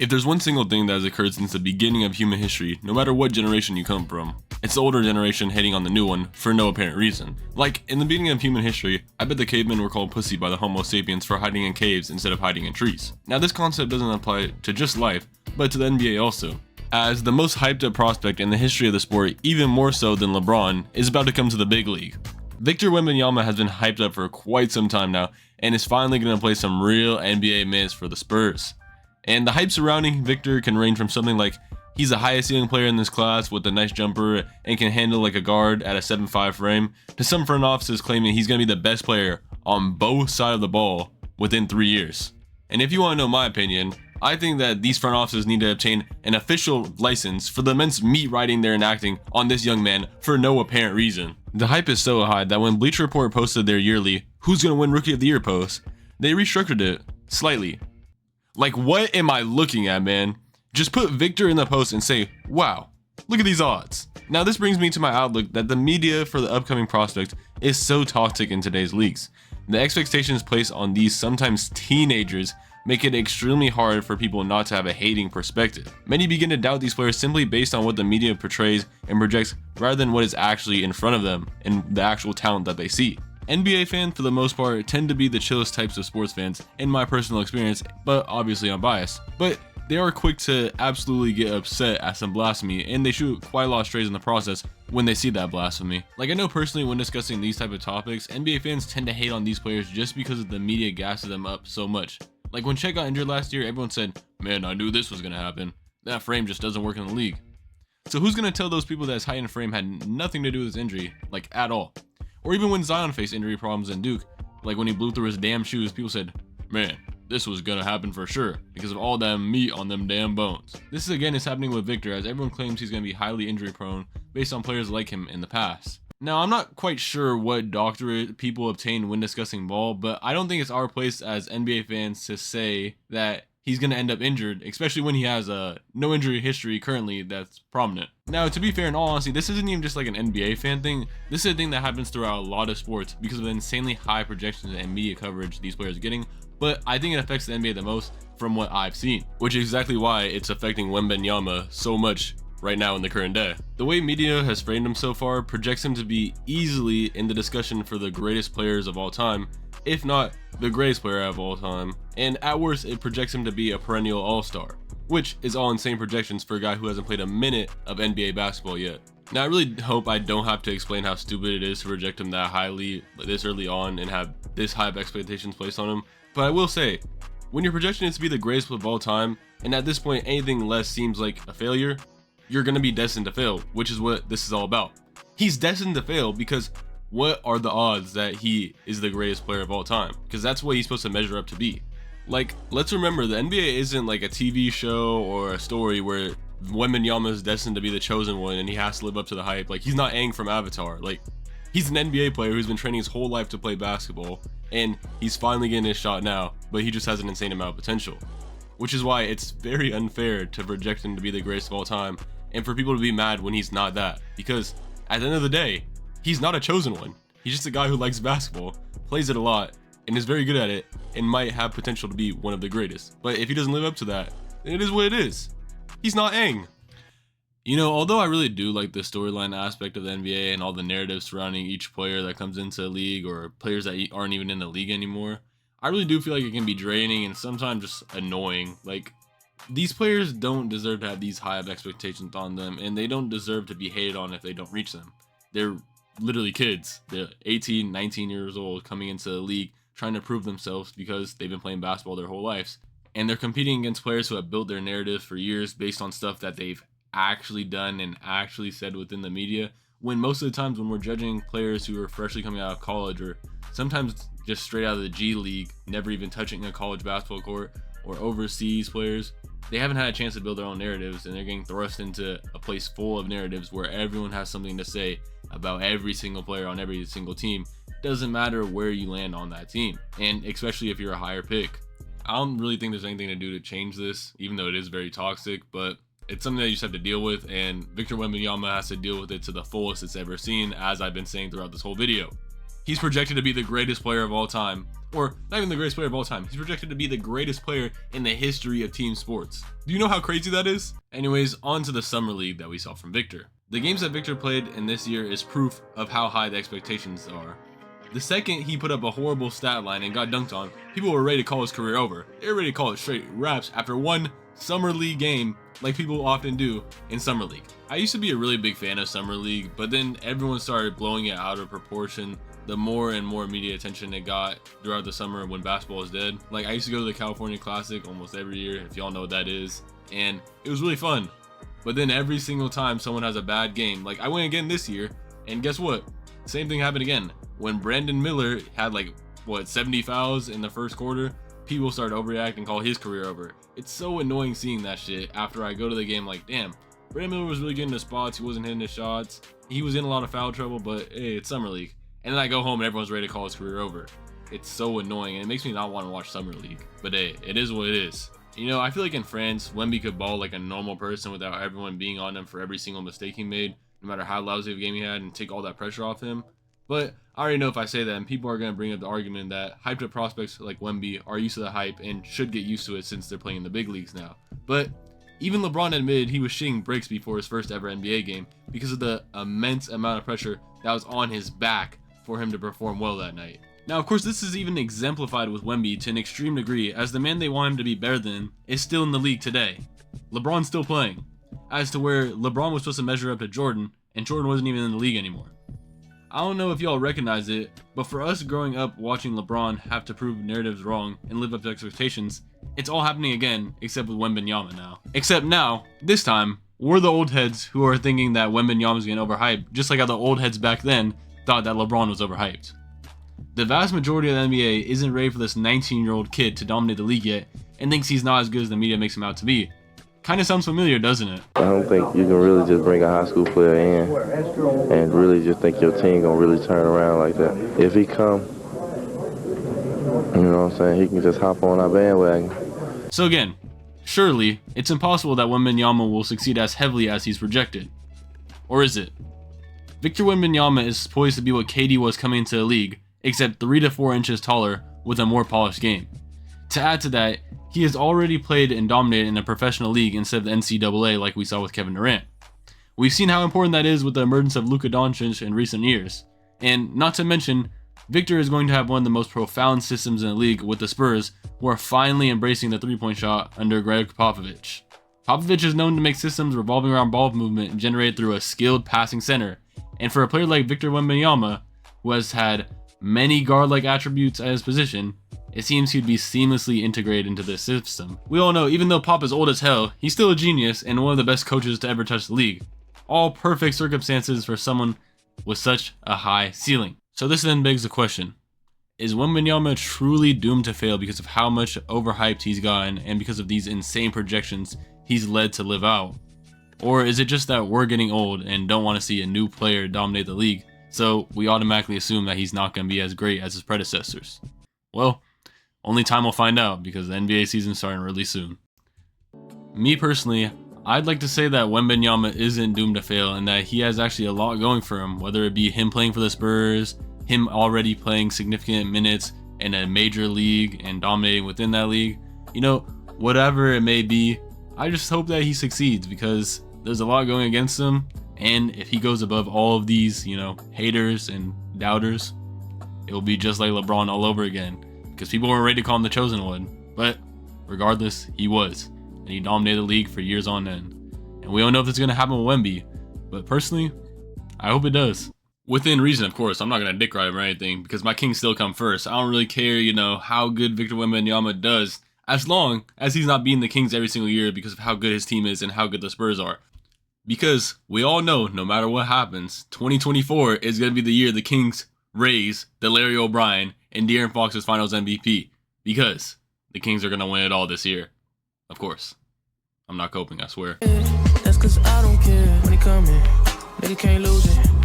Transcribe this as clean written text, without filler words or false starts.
If there's one single thing that has occurred since the beginning of human history, no matter what generation you come from, it's the older generation hating on the new one for no apparent reason. Like, in the beginning of human history, I bet the cavemen were called pussy by the Homo sapiens for hiding in caves instead of hiding in trees. Now this concept doesn't apply to just life, but to the NBA also, as the most hyped up prospect in the history of the sport, even more so than LeBron, is about to come to the big league. Victor Wembanyama has been hyped up for quite some time now, and is finally going to play some real NBA minutes for the Spurs. And the hype surrounding Victor can range from something like he's the highest ceiling player in this class with a nice jumper and can handle like a guard at a 7'5" frame, to some front offices claiming he's going to be the best player on both sides of the ball within 3 years. And if you want to know my opinion, I think that these front offices need to obtain an official license for the immense meat riding they're enacting on this young man for no apparent reason. The hype is so high that when Bleacher Report posted their yearly "Who's Gonna Win Rookie of the Year" post, they restructured it slightly. Like, what am I looking at, man? Just put Victor in the post and say, wow, look at these odds. Now this brings me to my outlook that the media for the upcoming prospect is so toxic in today's leagues. The expectations placed on these sometimes teenagers make it extremely hard for people not to have a hating perspective. Many begin to doubt these players simply based on what the media portrays and projects rather than what is actually in front of them and the actual talent that they see. NBA fans, for the most part, tend to be the chillest types of sports fans, in my personal experience, but obviously I'm biased. But they are quick to absolutely get upset at some blasphemy, and they shoot quite a lot of strays in the process when they see that blasphemy. Like, I know personally when discussing these type of topics, NBA fans tend to hate on these players just because the media gasses them up so much. Like when Chet got injured last year, everyone said, man, I knew this was going to happen. That frame just doesn't work in the league. So who's going to tell those people that his height and frame had nothing to do with his injury, like at all? Or even when Zion faced injury problems in Duke, like when he blew through his damn shoes, people said, man, this was gonna happen for sure because of all that meat on them damn bones. This is happening with Victor, as everyone claims he's gonna be highly injury prone based on players like him in the past. Now, I'm not quite sure what doctorate people obtain when discussing ball, but I don't think it's our place as NBA fans to say that he's going to end up injured, especially when he has a no injury history currently that's prominent. Now, to be fair, in all honesty, this isn't even just like an NBA fan thing. This is a thing that happens throughout a lot of sports because of the insanely high projections and media coverage these players are getting, but I think it affects the NBA the most from what I've seen, which is exactly why it's affecting Wembanyama so much right now in the current day. The way media has framed him so far projects him to be easily in the discussion for the greatest players of all time, if not the greatest player of all time, and at worst it projects him to be a perennial all-star, which is all insane projections for a guy who hasn't played a minute of NBA basketball yet. Now I really hope I don't have to explain how stupid it is to project him that highly this early on and have this high of expectations placed on him, but I will say, when your projection is to be the greatest of all time, and at this point anything less seems like a failure, you're going to be destined to fail, which is what this is all about. He's destined to fail because what are the odds that he is the greatest player of all time? Because that's what he's supposed to measure up to be. Like, let's remember, the NBA isn't like a TV show or a story where Wembanyama is destined to be the chosen one and he has to live up to the hype. Like, he's not Aang from Avatar. Like, he's an NBA player who's been training his whole life to play basketball, and he's finally getting his shot now, but he just has an insane amount of potential. Which is why it's very unfair to project him to be the greatest of all time, and for people to be mad when he's not that, because at the end of the day, he's not a chosen one. He's just a guy who likes basketball, plays it a lot, and is very good at it, and might have potential to be one of the greatest. But if he doesn't live up to that, then it is what it is. He's not Aang. You know, although I really do like the storyline aspect of the NBA and all the narratives surrounding each player that comes into the league or players that aren't even in the league anymore, I really do feel like it can be draining and sometimes just annoying. Like, these players don't deserve to have these high of expectations on them, and they don't deserve to be hated on if they don't reach them. They're literally kids. They're 18, 19 years old coming into the league trying to prove themselves because they've been playing basketball their whole lives. And they're competing against players who have built their narratives for years based on stuff that they've actually done and actually said within the media, when most of the times when we're judging players who are freshly coming out of college or sometimes just straight out of the G League, never even touching a college basketball court, or overseas players, they haven't had a chance to build their own narratives, and they're getting thrust into a place full of narratives where everyone has something to say about every single player on every single team. Doesn't matter where you land on that team, and especially if you're a higher pick. I don't really think there's anything to do to change this, even though it is very toxic, but it's something that you just have to deal with, and Victor Wembanyama has to deal with it to the fullest it's ever seen, as I've been saying throughout this whole video. He's projected to be the greatest player of all time, or not even the greatest player of all time. He's projected to be the greatest player in the history of team sports. Do you know how crazy that is? Anyways, on to the summer league that we saw from Victor. The games that Victor played in this year is proof of how high the expectations are. The second he put up a horrible stat line and got dunked on, people were ready to call his career over. They were ready to call it straight wraps after one summer league game, like people often do in summer league. I used to be a really big fan of summer league, but then everyone started blowing it out of proportion the more and more media attention it got throughout the summer when basketball was dead. Like, I used to go to the California Classic almost every year, if y'all know what that is, and it was really fun. But then every single time someone has a bad game, like I went again this year, and guess what? Same thing happened again. When Brandon Miller had 70 fouls in the first quarter, people started overreacting and call his career over. It's so annoying seeing that shit after I go to the game like, damn, Brandon Miller was really getting the spots, he wasn't hitting his shots, he was in a lot of foul trouble, but hey, it's summer league. And then I go home and everyone's ready to call his career over. It's so annoying, and it makes me not want to watch summer league. But hey, it is what it is. You know, I feel like in France, Wemby could ball like a normal person without everyone being on him for every single mistake he made, no matter how lousy of a game he had, and take all that pressure off him. But I already know if I say that, and people are going to bring up the argument that hyped up prospects like Wemby are used to the hype and should get used to it since they're playing in the big leagues now. But even LeBron admitted he was shitting bricks before his first ever NBA game because of the immense amount of pressure that was on his back for him to perform well that night. Now, of course, this is even exemplified with Wemby to an extreme degree, as the man they want him to be better than is still in the league today. LeBron's still playing, as to where LeBron was supposed to measure up to Jordan, and Jordan wasn't even in the league anymore. I don't know if y'all recognize it, but for us growing up watching LeBron have to prove narratives wrong and live up to expectations, it's all happening again, except with Wembanyama now. Except now, this time, we're the old heads who are thinking that Wembanyama's getting overhyped, just like how the old heads back then thought that LeBron was overhyped. The vast majority of the NBA isn't ready for this 19-year-old kid to dominate the league yet, and thinks he's not as good as the media makes him out to be. Kinda sounds familiar, doesn't it? I don't think you can really just bring a high school player in and really just think your team gonna really turn around like that. If he come, you know what I'm saying, he can just hop on our bandwagon. So again, surely it's impossible that Wembanyama will succeed as heavily as he's projected. Or is it? Victor Wembanyama is poised to be what KD was coming into the league, except 3 to 4 inches taller with a more polished game. To add to that, he has already played and dominated in a professional league instead of the NCAA like we saw with Kevin Durant. We've seen how important that is with the emergence of Luka Doncic in recent years. And not to mention, Victor is going to have one of the most profound systems in the league with the Spurs, who are finally embracing the three-point shot under Greg Popovich. Popovich is known to make systems revolving around ball movement generated through a skilled passing center. And for a player like Victor Wembanyama, who has had many guard-like attributes at his position, it seems he'd be seamlessly integrated into this system. We all know, even though Pop is old as hell, he's still a genius and one of the best coaches to ever touch the league. All perfect circumstances for someone with such a high ceiling. So this then begs the question, is Wembanyama truly doomed to fail because of how much overhyped he's gotten and because of these insane projections he's led to live out? Or is it just that we're getting old and don't want to see a new player dominate the league, so we automatically assume that he's not going to be as great as his predecessors? Well, only time will find out because the NBA season's starting really soon. Me personally, I'd like to say that Wembanyama isn't doomed to fail and that he has actually a lot going for him, whether it be him playing for the Spurs, him already playing significant minutes in a major league and dominating within that league. You know, whatever it may be, I just hope that he succeeds because there's a lot going against him, and if he goes above all of these, haters and doubters, it will be just like LeBron all over again. Because people weren't ready to call him the chosen one. But regardless, he was. And he dominated the league for years on end. And we don't know if it's going to happen with Wemby. But personally, I hope it does. Within reason, of course. I'm not going to dick ride him or anything. Because my Kings still come first. I don't really care, how good Victor Wembanyama does. As long as he's not beating the Kings every single year because of how good his team is and how good the Spurs are. Because we all know, no matter what happens, 2024 is going to be the year the Kings raise the Larry O'Brien and De'Aaron Fox's Finals MVP, because the Kings are going to win it all this year. Of course. I'm not coping, I swear. That's cause I don't care when he coming. Nigga can't lose it.